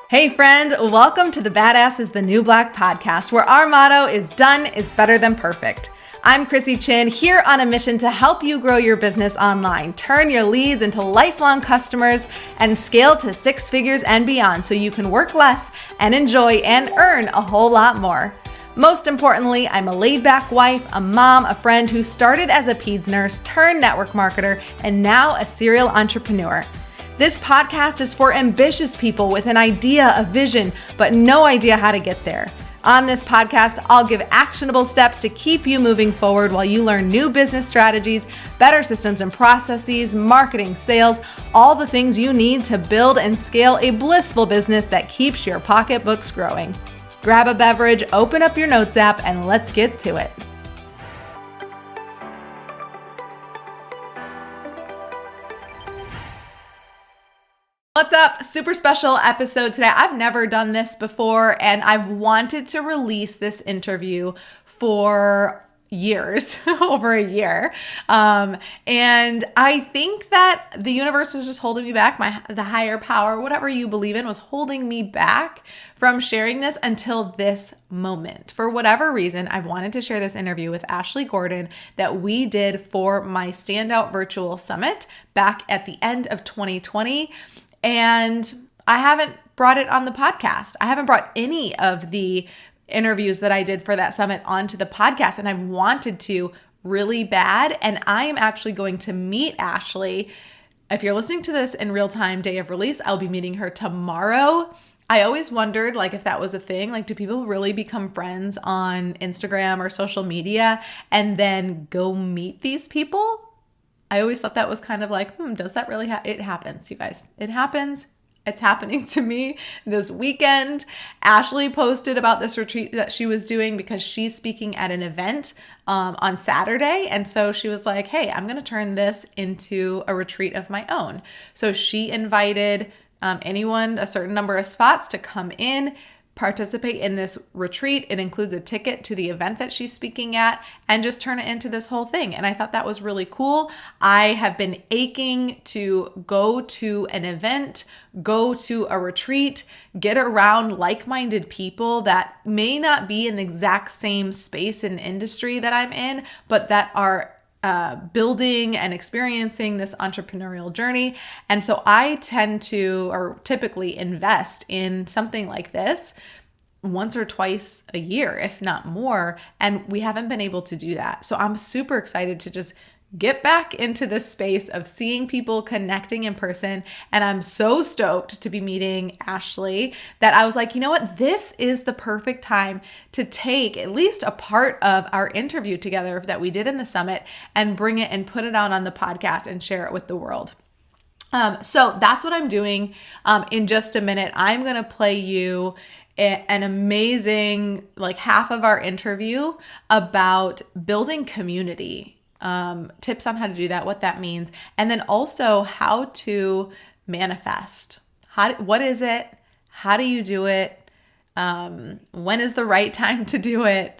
Hey friend, welcome to the Badass is the New Black podcast, where our motto is done is better than perfect. I'm Chrissy Chin, here on a mission to help you grow your business online, turn your leads into lifelong customers, and scale to six figures and beyond so you can work less and enjoy and earn a whole lot more. Most importantly, I'm a laid-back wife, a mom, a friend who started as a peds nurse, turned network marketer, and now a serial entrepreneur. This podcast is for ambitious people with an idea, a vision, but no idea how to get there. On this podcast, I'll give actionable steps to keep you moving forward while you learn new business strategies, better systems and processes, marketing, sales, all the things you need to build and scale a blissful business that keeps your pocketbooks growing. Grab a beverage, open up your notes app, and let's get to it. What's up? Super special episode today. I've never done this before, and I've wanted to release this interview for years, over a year. And I think that the universe was just holding me back. The higher power, whatever you believe in, was holding me back from sharing this until this moment. For whatever reason, I've wanted to share this interview with Ashley Gordon that we did for my Standout Virtual Summit back at the end of 2020. And I haven't brought it on the podcast. I haven't brought any of the interviews that I did for that summit onto the podcast, and I've wanted to really bad. And I am actually going to meet Ashley. If you're listening to this in real time, day of release, I'll be meeting her tomorrow. I always wondered, if that was a thing, do people really become friends on Instagram or social media and then go meet these people? I always thought that was kind of does that really happen? It happens, you guys. It happens. It's happening to me this weekend. Ashley posted about this retreat that she was doing because she's speaking at an event on Saturday. And so she was like, hey, I'm going to turn this into a retreat of my own. So she invited anyone, a certain number of spots, to come in, participate in this retreat. It includes a ticket to the event that she's speaking at, and just turn it into this whole thing. And I thought that was really cool. I have been aching to go to an event, go to a retreat, get around like-minded people that may not be in the exact same space and industry that I'm in, but that are building and experiencing this entrepreneurial journey. And so I tend to, or typically, invest in something like this once or twice a year, if not more. And we haven't been able to do that. So I'm super excited to just get back into this space of seeing people, connecting in person. And I'm so stoked to be meeting Ashley that I was like, you know what? This is the perfect time to take at least a part of our interview together that we did in the summit and bring it and put it out on the podcast and share it with the world. So that's what I'm doing. In just a minute, I'm going to play you an amazing, half of our interview about building community. Tips on how to do that, what that means, and then also how to manifest. What is it? How do you do it? When is the right time to do it?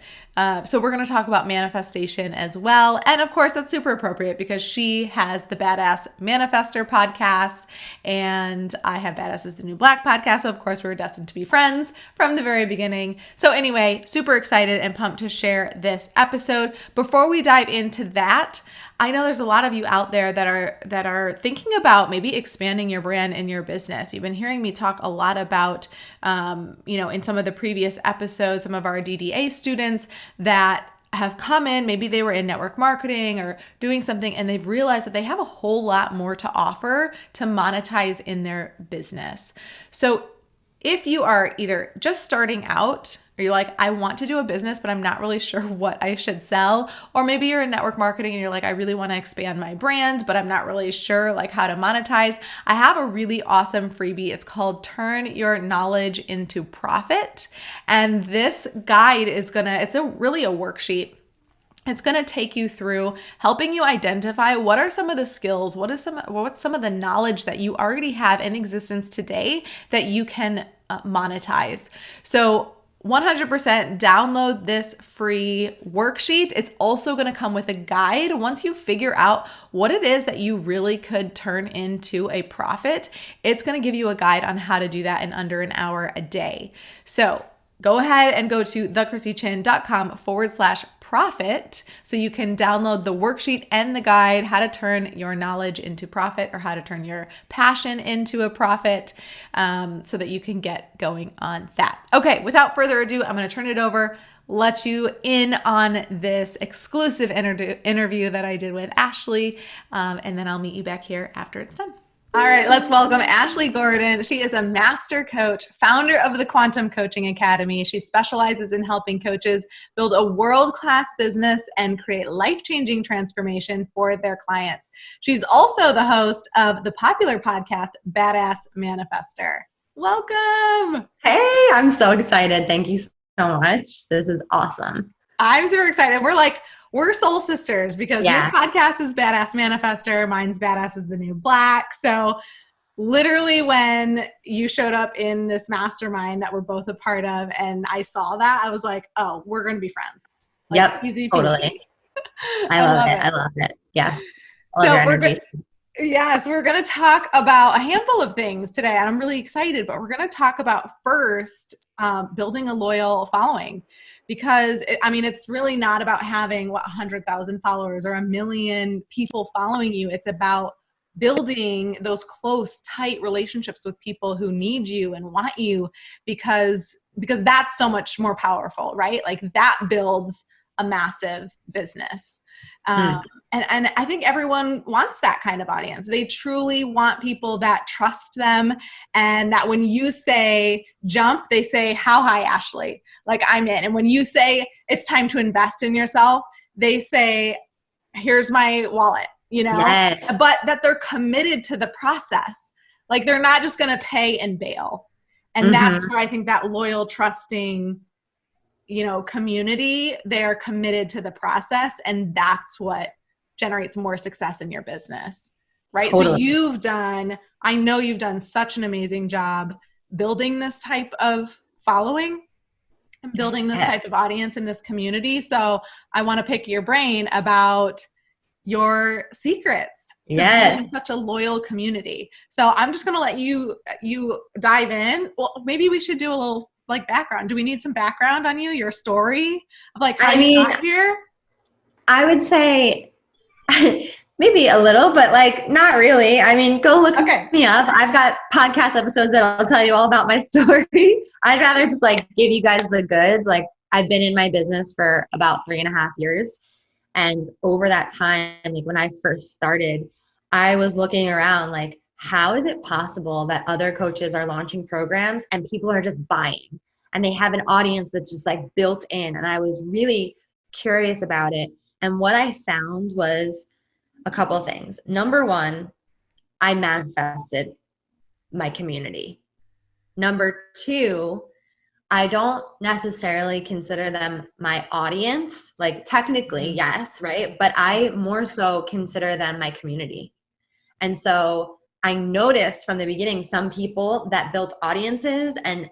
So we're going to talk about manifestation as well. And of course, that's super appropriate because she has the Badass Manifester podcast and I have Badass is the New Black podcast. So of course, we were destined to be friends from the very beginning. So anyway, super excited and pumped to share this episode. Before we dive into that, I know there's a lot of you out there that are thinking about maybe expanding your brand and your business. You've been hearing me talk a lot about, in some of the previous episodes, some of our DDA students that have come in, maybe they were in network marketing or doing something, and they've realized that they have a whole lot more to offer to monetize in their business. So if you are either just starting out, or you're like, I want to do a business, but I'm not really sure what I should sell, or maybe you're in network marketing and you're like, I really want to expand my brand, but I'm not really sure how to monetize, I have a really awesome freebie. It's called Turn Your Knowledge into Profit. And this guide it's really a worksheet. It's going to take you through helping you identify what are some of the skills, what's some of the knowledge that you already have in existence today that you can monetize. So 100% download this free worksheet. It's also going to come with a guide. Once you figure out what it is that you really could turn into a profit, it's going to give you a guide on how to do that in under an hour a day. So go ahead and go to thechristyczhin.com/profit so you can download the worksheet and the guide, how to turn your knowledge into profit or how to turn your passion into a profit, so that you can get going on that. Okay, without further ado, I'm going to turn it over, let you in on this exclusive interview that I did with Ashley, and then I'll meet you back here after it's done. All right, let's welcome Ashley Gordon. She is a master coach, founder of the Quantum Coaching Academy. She specializes in helping coaches build a world-class business and create life-changing transformation for their clients. She's also the host of the popular podcast, Badass Manifester. Welcome. Hey, I'm so excited. Thank you so much. This is awesome. I'm super excited. We're soul sisters because your podcast is Badass Manifester. Mine's Badass is the New Black. So literally when you showed up in this mastermind that we're both a part of and I saw that, I was like, oh, we're going to be friends. Like, yep, easy peasy. Totally. I love it. I love it. Yes. We're going to talk about a handful of things today, and I'm really excited, but we're going to talk about first building a loyal following. Because it's really not about having 100,000 followers or 1 million people following you. It's about building those close, tight relationships with people who need you and want you, because that's so much more powerful, right? Like that builds a massive business. And I think everyone wants that kind of audience. They truly want people that trust them, and that when you say jump, they say, how high, Ashley? Like, I'm in. And when you say it's time to invest in yourself, they say, here's my wallet, Yes. But that they're committed to the process. Like they're not just going to pay and bail. And that's where I think that loyal, trusting, community, they're committed to the process, and that's what generates more success in your business, right? Totally. So I know you've done such an amazing job building this type of following and building this type of audience in this community. So I want to pick your brain about your secrets to building such a loyal community. So I'm just going to let you dive in. Well, maybe we should do a little background. Do we need some background on you, your story of how you got here? I would say maybe a little, but not really. Go look me up. I've got podcast episodes that I'll tell you all about my story. I'd rather just give you guys the goods. I've been in my business for about 3.5 years. And over that time, when I first started, I was looking around how is it possible that other coaches are launching programs and people are just buying and they have an audience that's just built in? And I was really curious about it. And what I found was a couple of things. Number one, I manifested my community. Number two, I don't necessarily consider them my audience. Technically, yes, right? But I more so consider them my community. And so I noticed from the beginning some people that built audiences and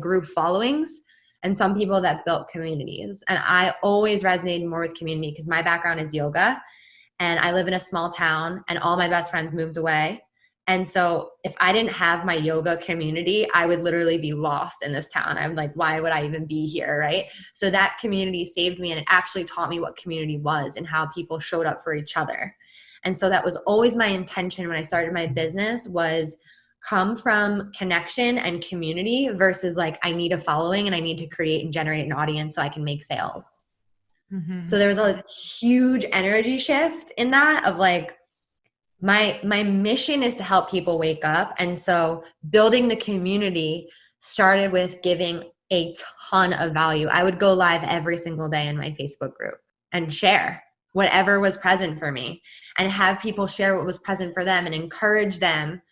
grew followings, and some people that built communities. And I always resonated more with community because my background is yoga, and I live in a small town, and all my best friends moved away. And so if I didn't have my yoga community, I would literally be lost in this town. I'm why would I even be here, right? So that community saved me, and it actually taught me what community was and how people showed up for each other. And so that was always my intention when I started my business, was come from connection and community versus I need a following and I need to create and generate an audience so I can make sales. So there was a huge energy shift in that of my mission is to help people wake up. And so building the community started with giving a ton of value. I would go live every single day in my Facebook group and share whatever was present for me and have people share what was present for them and encourage them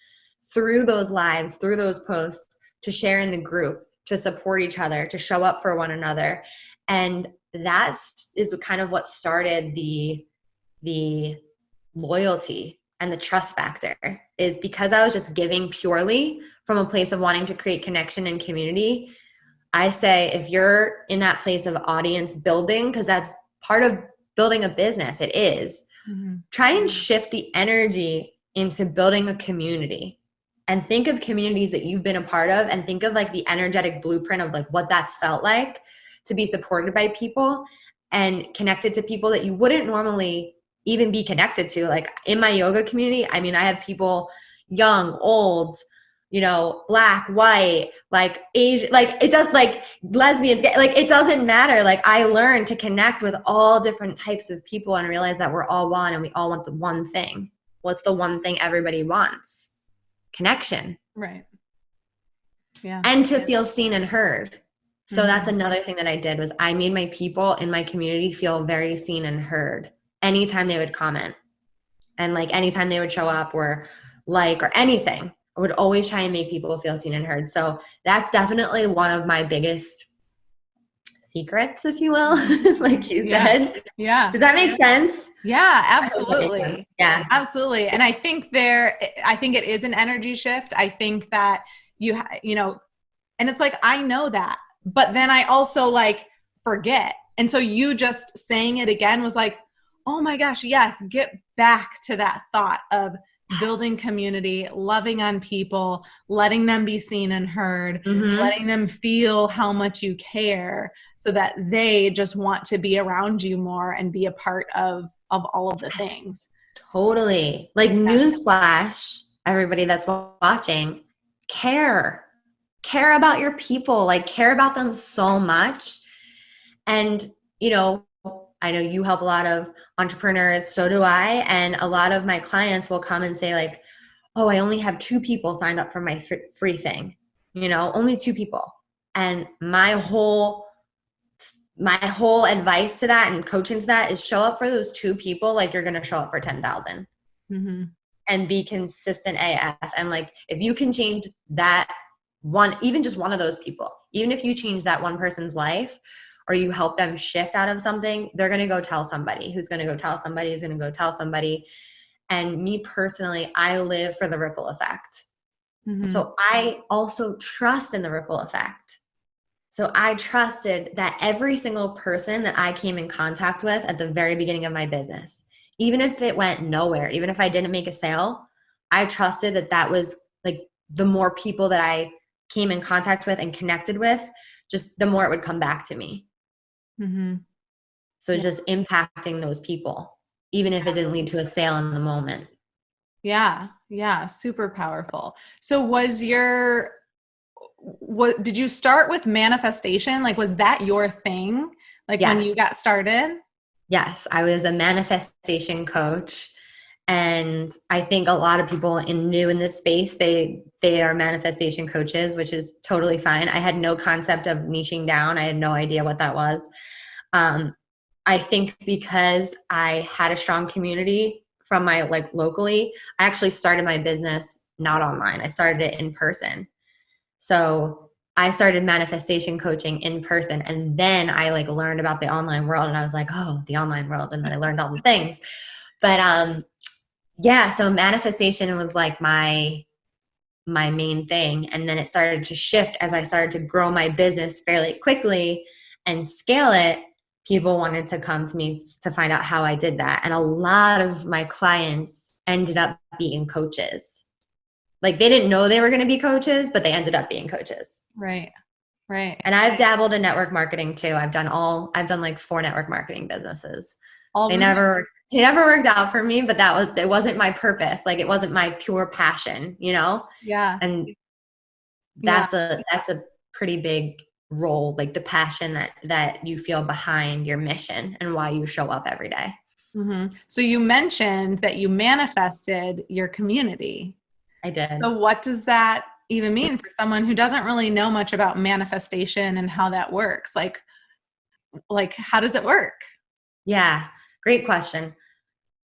through those lives, through those posts, to share in the group, to support each other, to show up for one another. And that is kind of what started the loyalty and the trust factor, is because I was just giving purely from a place of wanting to create connection and community. I say if you're in that place of audience building, because that's part of building a business, it is, try and shift the energy into building a community. And think of communities that you've been a part of, and think of like the energetic blueprint of like what that's felt like to be supported by people and connected to people that you wouldn't normally even be connected to. Like in my yoga community, I mean, I have people young, old, you know, black, white, like Asian, like it does, like lesbians, like it doesn't matter. Like I learned to connect with all different types of people and realize that we're all one and we all want the one thing. What's the one thing everybody wants? Connection. Right. Yeah. And to feel seen and heard. So that's another thing that I did was I made my people in my community feel very seen and heard anytime they would comment. And like anytime they would show up or like or anything, I would always try and make people feel seen and heard. So that's definitely one of my biggest secrets, if you will, like you said. Yeah. Does that make sense? Yeah, absolutely. Yeah, absolutely. And I think it is an energy shift. I think that you know, and it's like, I know that, but then I also like forget. And so you just saying it again was like, oh my gosh, yes, get back to that thought of building community, loving on people, letting them be seen and heard, letting them feel how much you care so that they just want to be around you more and be a part of all of the things. Totally. Like newsflash, everybody that's watching, care about your people, like care about them so much. And, you know, I know you help a lot of entrepreneurs, so do I. And a lot of my clients will come and say like, oh, I only have 2 people signed up for my free thing, you know, only 2 people. And my whole advice to that and coaching to that is show up for those 2 people like you're going to show up for 10,000 and be consistent AF. And like, if you can change that one, even just one of those people, even if you change that one person's life, or you help them shift out of something, they're going to go tell somebody who's going to go tell somebody who's going to go tell somebody. And me personally, I live for the ripple effect. So I also trust in the ripple effect. So I trusted that every single person that I came in contact with at the very beginning of my business, even if it went nowhere, even if I didn't make a sale, I trusted that that was like the more people that I came in contact with and connected with, just the more it would come back to me. So just impacting those people, even if it didn't lead to a sale in the moment. Yeah. Yeah. Super powerful. So did you start with manifestation? Like, was that your thing? Like when you got started? Yes. I was a manifestation coach. And I think a lot of people new in this space, they are manifestation coaches, which is totally fine. I had no concept of niching down. I had no idea what that was. I think because I had a strong community from my like locally, I actually started my business not online. I started it in person. So I started manifestation coaching in person, and then I like learned about the online world, and I was like, oh, the online world. And then I learned all the things. But yeah, so manifestation was like my main thing. And then it started to shift as I started to grow my business fairly quickly and scale it. People wanted to come to me to find out how I did that. And a lot of my clients ended up being coaches. Like they didn't know they were going to be coaches, but they ended up being coaches. Right. And I've dabbled in network marketing too. I've done like 4 network marketing businesses. They never worked out for me, but it wasn't my purpose. Like it wasn't my pure passion, you know? Yeah. And that's a pretty big role, like the passion that you feel behind your mission and why you show up every day. So you mentioned that you manifested your community. I did. So what does that even mean for someone who doesn't really know much about manifestation and how that works? Like how does it work? Yeah, great question.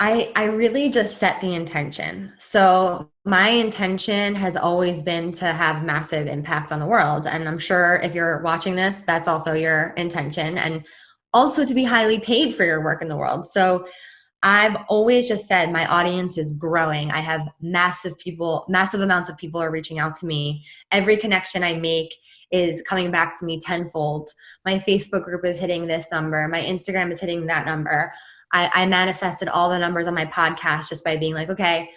I really just set the intention. So my intention has always been to have massive impact on the world. And I'm sure if you're watching this, that's also your intention. And also to be highly paid for your work in the world. So I've always just said my audience is growing. I have massive amounts of people are reaching out to me. Every connection I make is coming back to me tenfold. My Facebook group is hitting this number. My Instagram is hitting that number. I manifested all the numbers on my podcast just by being like, okay,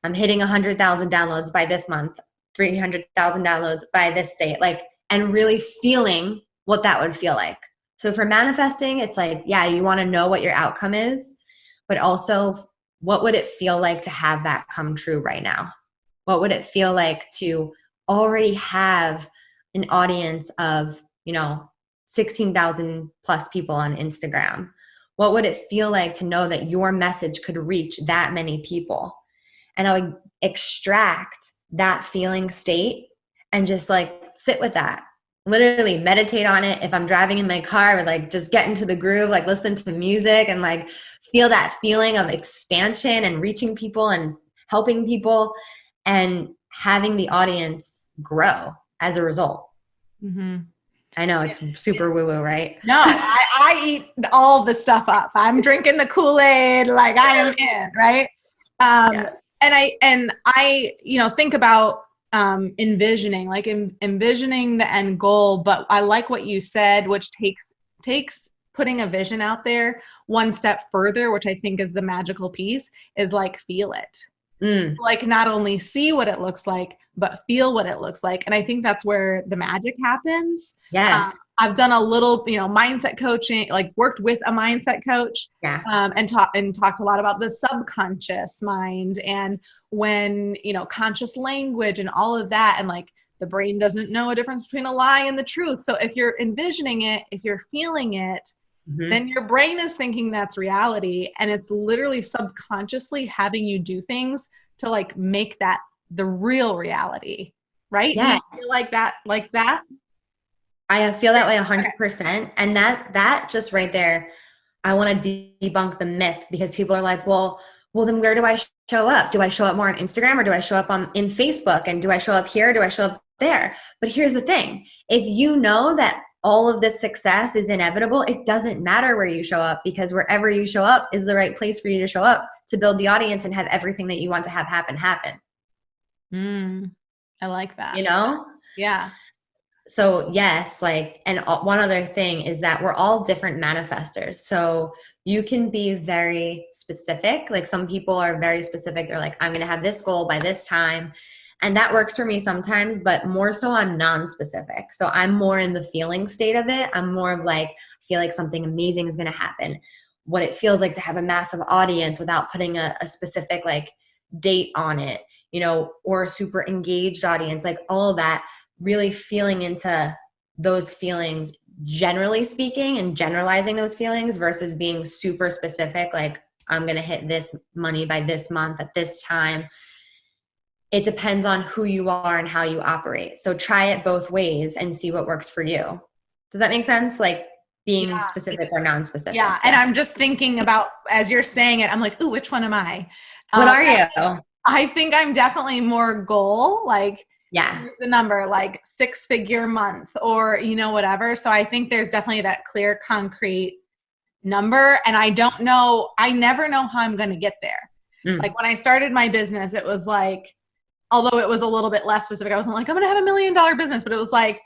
I'm hitting 100,000 downloads by this month, 300,000 downloads by this date, like, and really feeling what that would feel like. So for manifesting, it's like, yeah, you want to know what your outcome is, but also what would it feel like to have that come true right now? What would it feel like to already have an audience of, 16,000 plus people on Instagram? What would it feel like to know that your message could reach that many people? And I would extract that feeling state and just like sit with that. Literally meditate on it. If I'm driving in my car, I would like just get into the groove, like listen to music and like feel that feeling of expansion and reaching people and helping people and having the audience grow as a result. Mm-hmm. I know it's super woo-woo, right? No, I eat all the stuff up. I'm drinking the Kool-Aid, like I am in, right? Yes. And I, think about envisioning the end goal, but I like what you said, which takes putting a vision out there one step further, which I think is the magical piece, is like feel it. Like not only see what it looks like, but feel what it looks like. And I think that's where the magic happens. Yes. I've done a little, mindset coaching, like worked with a mindset coach, Yeah. and talked a lot about the subconscious mind and when, conscious language and all of that. And like the brain doesn't know a difference between a lie and the truth. So if you're envisioning it, if you're feeling it, then your brain is thinking that's reality. And it's literally subconsciously having you do things to like make that the real reality. Right? Yeah. Do you feel like that? I feel that way 100%. And that just right there, I want to debunk the myth because people are like, well, then where do I show up? Do I show up more on Instagram or do I show up in Facebook? And do I show up here? Do I show up there? But here's the thing. If you know that all of this success is inevitable, it doesn't matter where you show up because wherever you show up is the right place for you to show up to build the audience and have everything that you want to have happen. I like that. Yeah. So yes, and one other thing is that we're all different manifestors. So you can be very specific. Like some people are very specific. They're like, I'm going to have this goal by this time. And that works for me sometimes, but more so I'm non-specific. So I'm more in the feeling state of it. I'm more of like, I feel like something amazing is going to happen. What it feels like to have a massive audience without putting a specific like date on it, or a super engaged audience, like all of that. Really feeling into those feelings, generally speaking, and generalizing those feelings versus being super specific, like I'm going to hit this money by this month at this time. It depends on who you are and how you operate. So try it both ways and see what works for you. Does that make sense? Like being specific or non-specific. Yeah. And I'm just thinking about, as you're saying it, I'm like, ooh, which one am I? What are you? I think I'm definitely more goal, like, yeah, here's the number, like 6-figure month or, whatever. So I think there's definitely that clear, concrete number. And I never know how I'm going to get there. Like when I started my business, it was like, although it was a little bit less specific, I wasn't like, I'm going to have $1 million business, but it was like,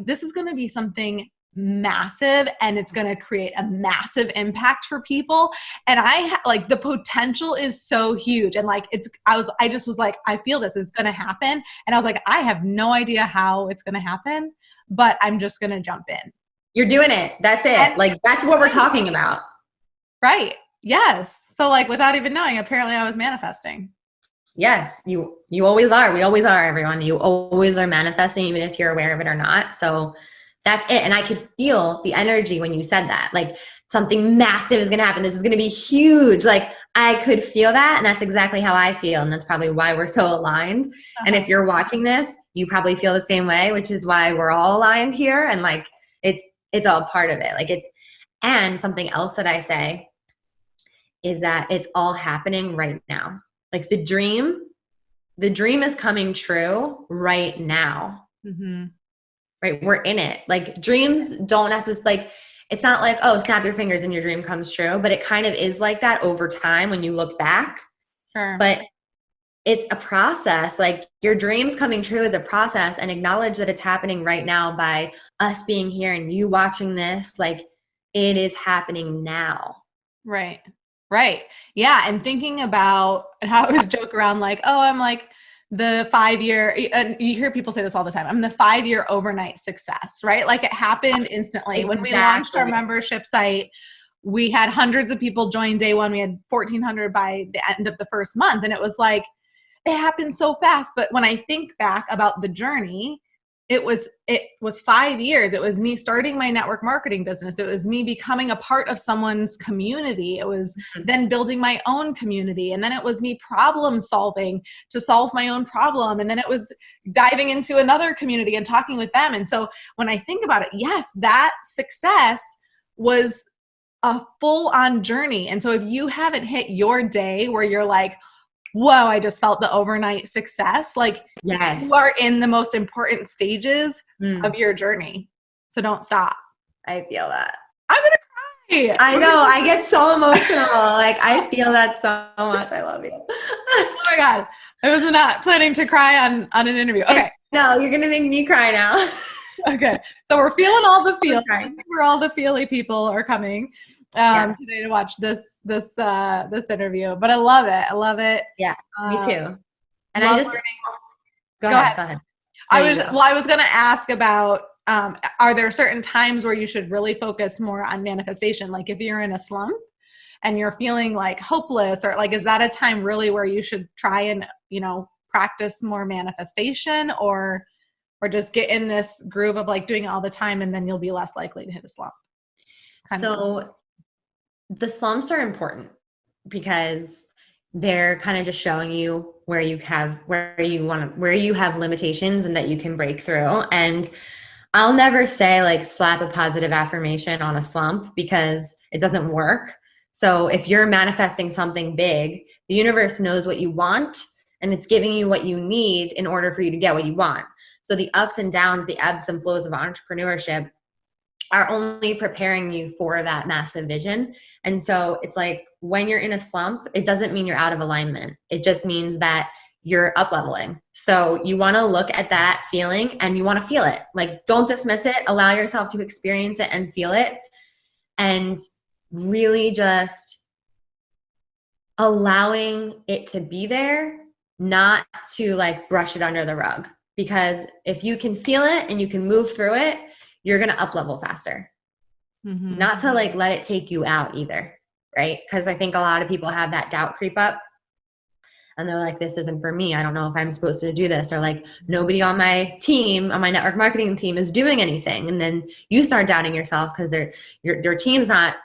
this is going to be something massive and it's going to create a massive impact for people. And the potential is so huge. And like, I just was like, I feel this is going to happen. And I was like, I have no idea how it's going to happen, but I'm just going to jump in. You're doing it. That's it. And that's what we're talking about. Right. Yes. So like without even knowing, apparently I was manifesting. Yes, you always are. We always are, everyone. You always are manifesting, even if you're aware of it or not. So that's it. And I could feel the energy when you said that, like something massive is going to happen. This is going to be huge. Like I could feel that. And that's exactly how I feel. And that's probably why we're so aligned. And if you're watching this, you probably feel the same way, which is why we're all aligned here. And like, it's all part of it. And something else that I say is that it's all happening right now. Like the dream is coming true right now. Mm-hmm. Right? We're in it. Like dreams don't necessarily, like it's not like, oh, snap your fingers and your dream comes true, but it kind of is like that over time when you look back. Sure. But it's a process. Like your dreams coming true is a process, and acknowledge that it's happening right now by us being here and you watching this. Like it is happening now. Right. Right. Yeah. And thinking about, and how I always joke around like, oh, I'm like the 5-year, and you hear people say this all the time, I'm the 5-year overnight success, right? Like it happened instantly. Exactly. When we launched our membership site, we had hundreds of people join day one. We had 1,400 by the end of the first month. And it was like, it happened so fast. But when I think back about the journey, it was 5 years. It was me starting my network marketing business. It was me becoming a part of someone's community. It was then building my own community. And then it was me problem solving to solve my own problem. And then it was diving into another community and talking with them. And so when I think about it, yes, that success was a full-on journey. And so if you haven't hit your day where you're like, whoa, I just felt the overnight success. Like yes, you are in the most important stages of your journey. So don't stop. I feel that. I'm going to cry. I know. I get so emotional. Like I feel that so much. I love you. Oh my God. I was not planning to cry on an interview. Okay. No, you're going to make me cry now. Okay. So we're feeling all the feels. Where all the feely people are coming today to watch this interview. But I love it. I love it. Yeah, me too. And I just go ahead. I was going to ask about are there certain times where you should really focus more on manifestation? Like if you're in a slump and you're feeling like hopeless, or like, is that a time really where you should try and, practice more manifestation, or just get in this groove of like doing it all the time and then you'll be less likely to hit a slump? So the slumps are important because they're kind of just showing you where you have limitations and that you can break through. And I'll never say like slap a positive affirmation on a slump because it doesn't work. So if you're manifesting something big, the universe knows what you want and it's giving you what you need in order for you to get what you want. So the ups and downs, the ebbs and flows of entrepreneurship are only preparing you for that massive vision. And so it's like when you're in a slump, it doesn't mean you're out of alignment. It just means that you're up leveling. So you want to look at that feeling and you want to feel it. Like don't dismiss it. Allow yourself to experience it and feel it. And really just allowing it to be there, not to like brush it under the rug. Because if you can feel it and you can move through it, you're going to up level faster. Mm-hmm. Not to like let it take you out either, right? Because I think a lot of people have that doubt creep up and they're like, this isn't for me. I don't know if I'm supposed to do this, or like nobody on my team, on my network marketing team is doing anything. And then you start doubting yourself because your team's not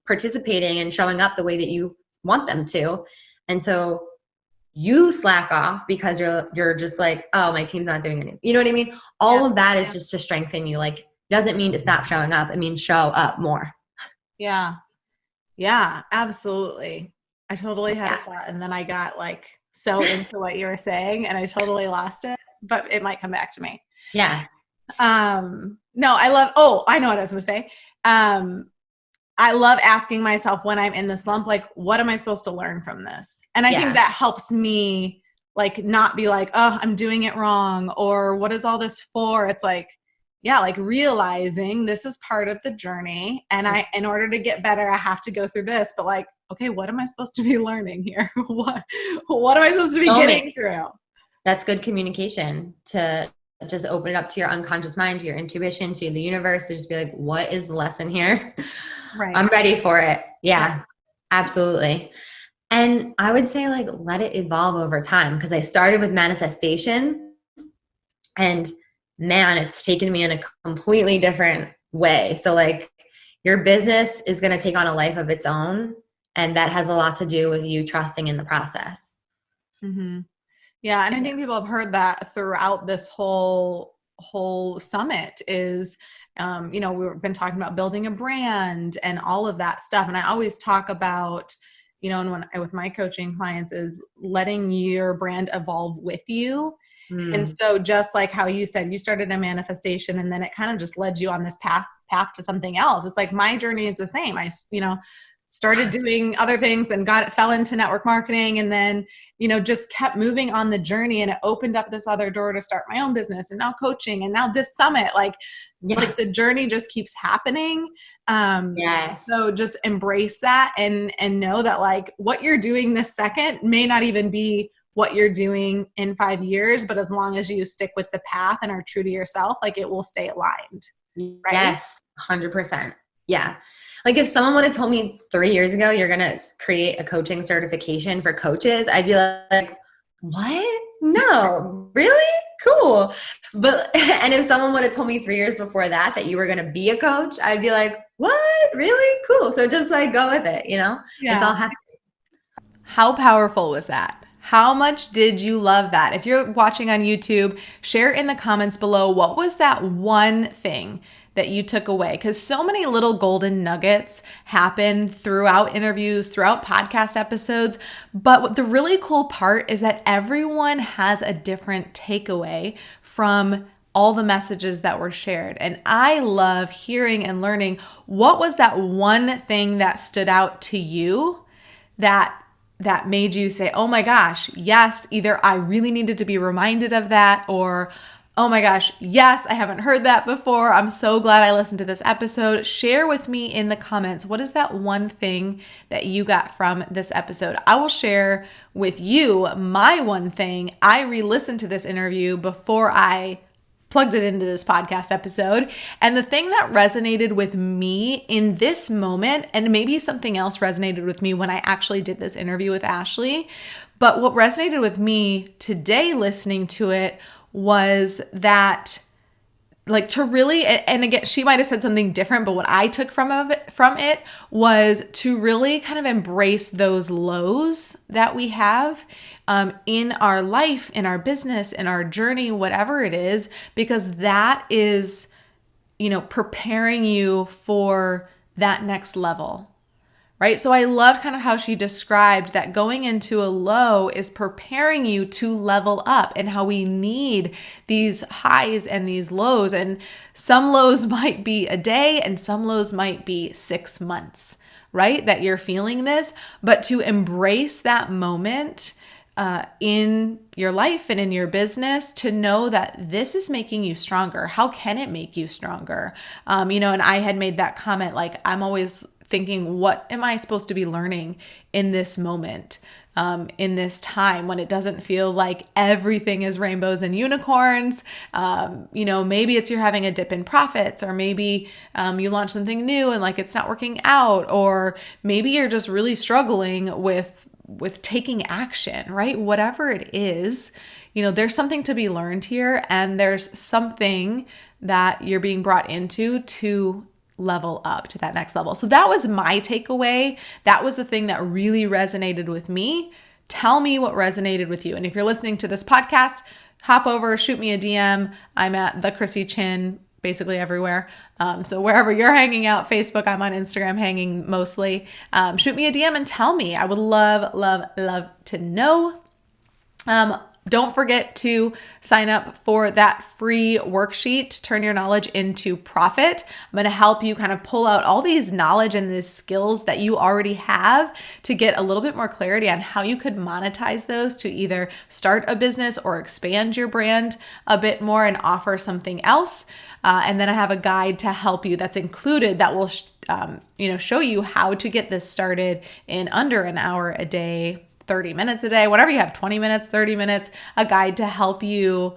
participating and showing up the way that you want them to. And so you slack off because you're just like, oh, my team's not doing anything. You know what I mean? All of that is just to strengthen you. Like, doesn't mean to stop showing up. It means show up more. Yeah. Yeah, absolutely. I totally had a thought and then I got like so into what you were saying and I totally lost it, but it might come back to me. Yeah. No, I know what I was going to say. I love asking myself when I'm in the slump, like, what am I supposed to learn from this? And I think that helps me like not be like, oh, I'm doing it wrong, or what is all this for? It's like, like realizing this is part of the journey. And in order to get better, I have to go through this, but like, okay, what am I supposed to be learning here? What am I supposed to be getting through? That's good communication, to just open it up to your unconscious mind, to your intuition, to the universe, to just be like, what is the lesson here? Right. I'm ready for it. Yeah, absolutely. And I would say like, let it evolve over time. Cause I started with manifestation and man, it's taken me in a completely different way. So like your business is going to take on a life of its own. And that has a lot to do with you trusting in the process. Mm-hmm. Yeah. And I think people have heard that throughout this whole summit is, we've been talking about building a brand and all of that stuff. And I always talk about, and with my coaching clients is letting your brand evolve with you. And so just like how you said, you started a manifestation and then it kind of just led you on this path to something else. It's like my journey is the same. I, started doing other things, then fell into network marketing, and then, just kept moving on the journey, and it opened up this other door to start my own business, and now coaching, and now this summit, like the journey just keeps happening. Yes. So just embrace that and know that like what you're doing this second may not even be what you're doing in 5 years, but as long as you stick with the path and are true to yourself, like it will stay aligned. Right? Yes, 100%. Yeah. Like if someone would have told me 3 years ago, you're going to create a coaching certification for coaches, I'd be like, what? No, really? Cool. But, and if someone would have told me 3 years before that you were going to be a coach, I'd be like, what? Really? Cool. So just like go with it, Yeah. It's all happening. How powerful was that? How much did you love that? If you're watching on YouTube, share in the comments below, what was that one thing that you took away? Because so many little golden nuggets happen throughout interviews, throughout podcast episodes. But the really cool part is that everyone has a different takeaway from all the messages that were shared. And I love hearing and learning what was that one thing that stood out to you that made you say, oh my gosh, yes, either I really needed to be reminded of that, or oh my gosh, yes, I haven't heard that before. I'm so glad I listened to this episode. Share with me in the comments, what is that one thing that you got from this episode? I will share with you my one thing. I re-listened to this interview before I plugged it into this podcast episode. And the thing that resonated with me in this moment, and maybe something else resonated with me when I actually did this interview with Ashley, but what resonated with me today listening to it was that like to really, and again, she might have said something different, but what I took from it was to really kind of embrace those lows that we have in our life, in our business, in our journey, whatever it is, because that is, preparing you for that next level. Right? So I loved kind of how she described that going into a low is preparing you to level up, and how we need these highs and these lows. And some lows might be a day and some lows might be 6 months, right? That you're feeling this, but to embrace that moment in your life and in your business, to know that this is making you stronger. How can it make you stronger? And I had made that comment, like, I'm always thinking, what am I supposed to be learning in this moment, in this time when it doesn't feel like everything is rainbows and unicorns? Maybe it's you're having a dip in profits, or maybe you launch something new and like it's not working out, or maybe you're just really struggling with taking action, right? Whatever it is, there's something to be learned here, and there's something that you're being brought into to level up to that next level. So that was my takeaway. That was the thing that really resonated with me. Tell me what resonated with you. And if you're listening to this podcast, hop over, shoot me a DM. I'm at the Chrissy Chin, basically everywhere. So wherever you're hanging out, Facebook, I'm on Instagram hanging mostly. Shoot me a DM and tell me. I would love, love, love to know. Don't forget to sign up for that free worksheet, Turn Your Knowledge into Profit. I'm going to help you kind of pull out all these knowledge and these skills that you already have to get a little bit more clarity on how you could monetize those to either start a business or expand your brand a bit more and offer something else. And then I have a guide to help you that's included that will show you how to get this started in under an hour a day, 30 minutes a day, whatever you have, 20 minutes, 30 minutes, a guide to help you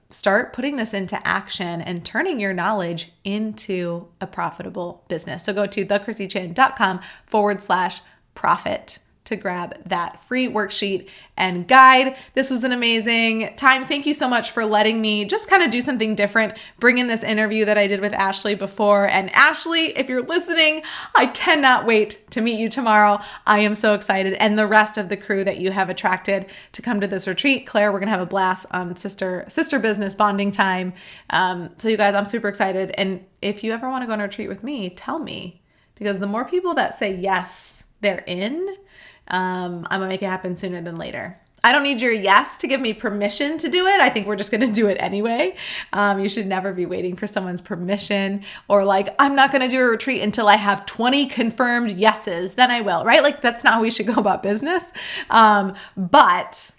start putting this into action and turning your knowledge into a profitable business. So go to thechrissychin.com/profit to grab that free worksheet and guide. This was an amazing time. Thank you so much for letting me just kind of do something different, bring in this interview that I did with Ashley before. And Ashley, if you're listening, I cannot wait to meet you tomorrow. I am so excited. And the rest of the crew that you have attracted to come to this retreat. Claire, we're going to have a blast on sister business bonding time. So you guys, I'm super excited. And if you ever want to go on a retreat with me, tell me, because the more people that say yes, they're in, I'm going to make it happen sooner than later. I don't need your yes to give me permission to do it. I think we're just going to do it anyway. You should never be waiting for someone's permission or like, I'm not going to do a retreat until I have 20 confirmed yeses, then I will, right? Like that's not how we should go about business. But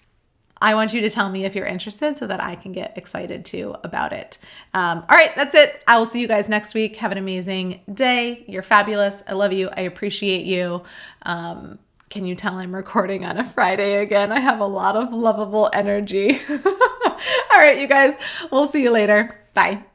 I want you to tell me if you're interested so that I can get excited too about it. All right, that's it. I will see you guys next week. Have an amazing day. You're fabulous. I love you. I appreciate you. Can you tell I'm recording on a Friday again? I have a lot of lovable energy. All right, you guys, we'll see you later. Bye.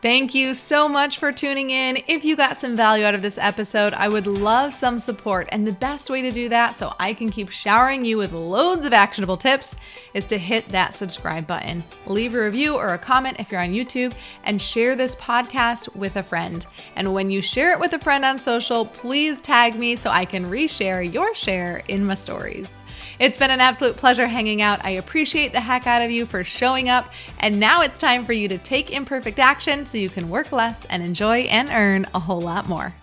Thank you so much for tuning in. If you got some value out of this episode, I would love some support. And the best way to do that so I can keep showering you with loads of actionable tips is to hit that subscribe button. Leave a review or a comment if you're on YouTube and share this podcast with a friend. And when you share it with a friend on social, please tag me so I can reshare your share in my stories. It's been an absolute pleasure hanging out. I appreciate the heck out of you for showing up. And now it's time for you to take imperfect action so you can work less and enjoy and earn a whole lot more.